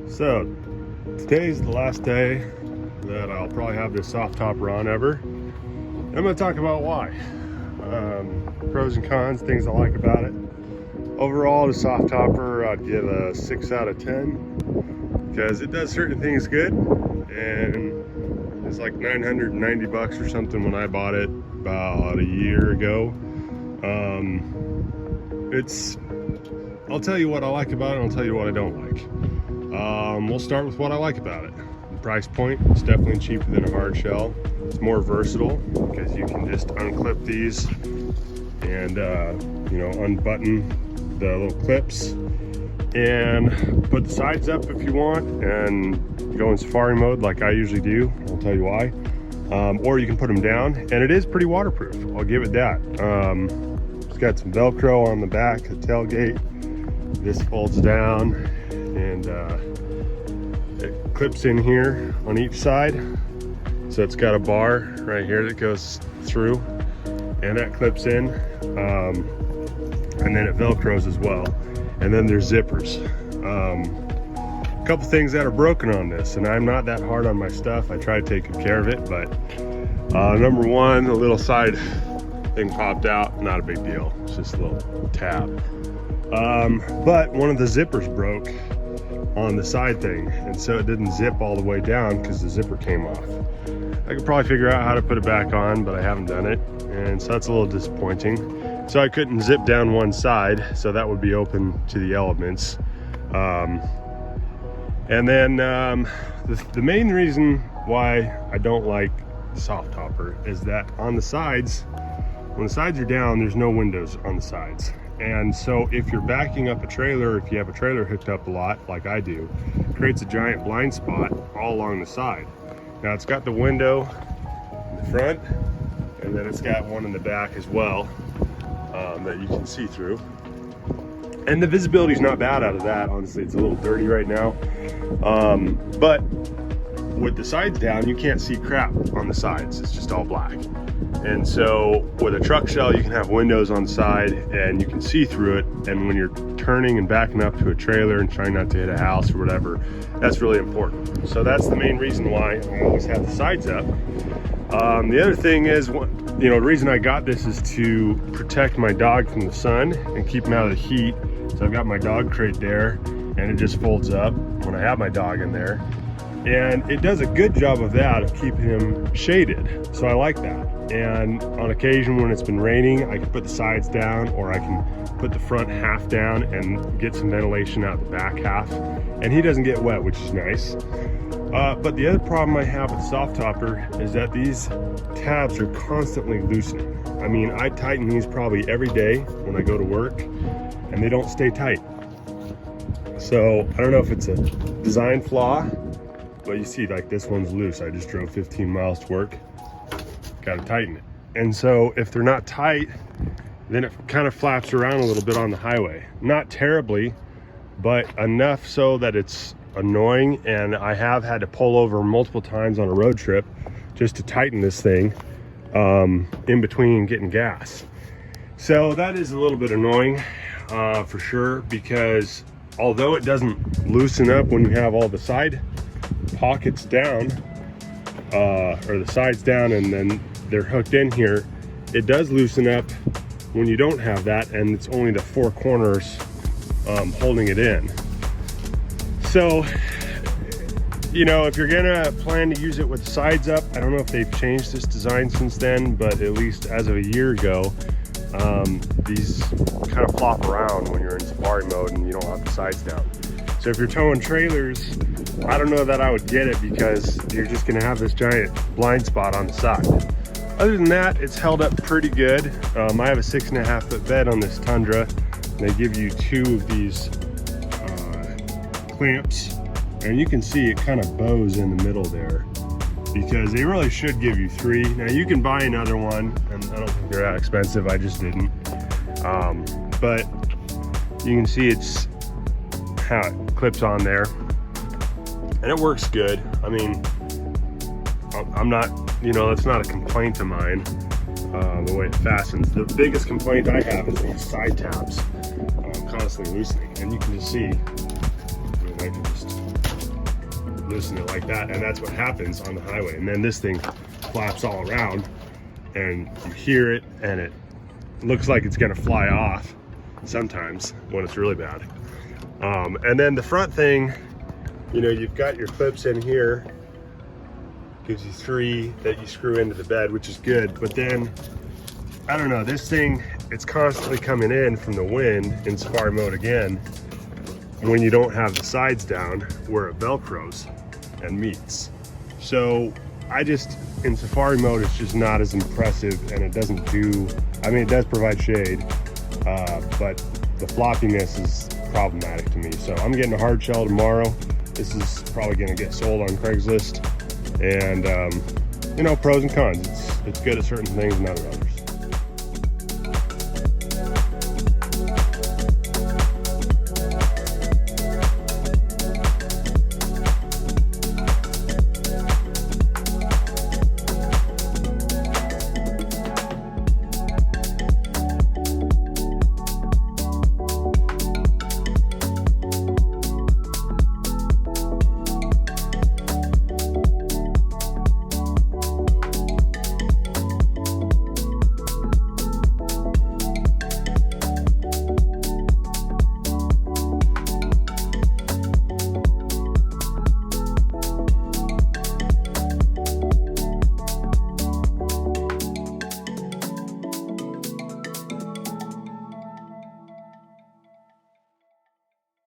So today's the last day that I'll probably have this Softopper on ever. I'm going to talk about why. Pros and cons, things I like about it. Overall, the Softopper I'd give a 6 out of 10 because it does certain things good, and it's like 990 bucks or something when I bought it about a year ago. I'll tell you what I like about it, and I'll tell you what I don't like. We'll start with what I like about it. The price point, it's definitely cheaper than a hard shell. It's more versatile because you can just unclip these and unbutton the little clips and put the sides up if you want and go in safari mode like I usually do. I'll tell you why. Or you can put them down, and it is pretty waterproof. I'll give it that. It's got some Velcro on the back, the tailgate. This folds down and it clips in here on each side. So it's got a bar right here that goes through, and that clips in. And then it Velcros as well. And then there's zippers. A couple things that are broken on this, and I'm not that hard on my stuff. I try to take good care of it, but number one, the little side thing popped out. Not a big deal. It's just a little tab. But one of the zippers broke on the side thing, and so it didn't zip all the way down because the zipper came off. I could probably figure out how to put it back on, but I haven't done it, and so that's a little disappointing. So I couldn't zip down one side, so that would be open to the elements. And then the main reason why I don't like the Softopper is that on the sides, when the sides are down, there's no windows on the sides. And so if you're backing up a trailer, if you have a trailer hooked up a lot, like I do, it creates a giant blind spot all along the side. Now it's got the window in the front, and then it's got one in the back as well that you can see through. And the visibility is not bad out of that. Honestly, it's a little dirty right now. But with the sides down, you can't see crap on the sides. It's just all black. And so with a truck shell, you can have windows on the side and you can see through it. And when you're turning and backing up to a trailer and trying not to hit a house or whatever, that's really important. So that's the main reason why I always have the sides up. The other thing is, the reason I got this is to protect my dog from the sun and keep him out of the heat. So I've got my dog crate there, and it just folds up when I have my dog in there. And it does a good job of that, of keeping him shaded. So I like that. And on occasion when it's been raining, I can put the sides down, or I can put the front half down and get some ventilation out the back half. And he doesn't get wet, which is nice. But the other problem I have with Softopper is that these tabs are constantly loosening. I mean, I tighten these probably every day when I go to work, and they don't stay tight. So I don't know if it's a design flaw, but you see, like, this one's loose. I just drove 15 miles to work. Got to tighten it. And so if they're not tight, then it kind of flaps around a little bit on the highway. Not terribly, but enough so that it's annoying. And I have had to pull over multiple times on a road trip just to tighten this thing in between getting gas. So that is a little bit annoying for sure, because although it doesn't loosen up when you have all the side pockets down, or the sides down, and then they're hooked in here, it does loosen up when you don't have that, and it's only the four corners holding it in. So, if you're gonna plan to use it with the sides up, I don't know if they've changed this design since then, but at least as of a year ago, these kind of flop around when you're in safari mode and you don't have the sides down. So if you're towing trailers, I don't know that I would get it, because you're just gonna have this giant blind spot on the side. Other than that, it's held up pretty good. I have a 6.5 foot bed on this Tundra, and they give you 2 of these clamps, and you can see it kind of bows in the middle there, because they really should give you 3. Now you can buy another one, and I don't think they're that expensive. I just didn't. But you can see it's how it clips on there, and it works good. I mean, I'm not, that's not a complaint of mine, the way it fastens. The biggest complaint I have is these side tabs constantly loosening, and you can just see, I can just loosen it like that, and that's what happens on the highway. And then this thing flaps all around, and you hear it, and it looks like it's gonna fly off sometimes when it's really bad. And then the front thing, you know, you've got your clips in here, gives you 3 that you screw into the bed, which is good. But then, I don't know, this thing, it's constantly coming in from the wind in safari mode again, when you don't have the sides down where it velcros and meets. So I just, in safari mode, it's just not as impressive, and it doesn't do, I mean, it does provide shade, but the floppiness is problematic to me. So I'm getting a hard shell tomorrow. This is probably gonna get sold on Craigslist. And you know, pros and cons. It's good at certain things and not at others.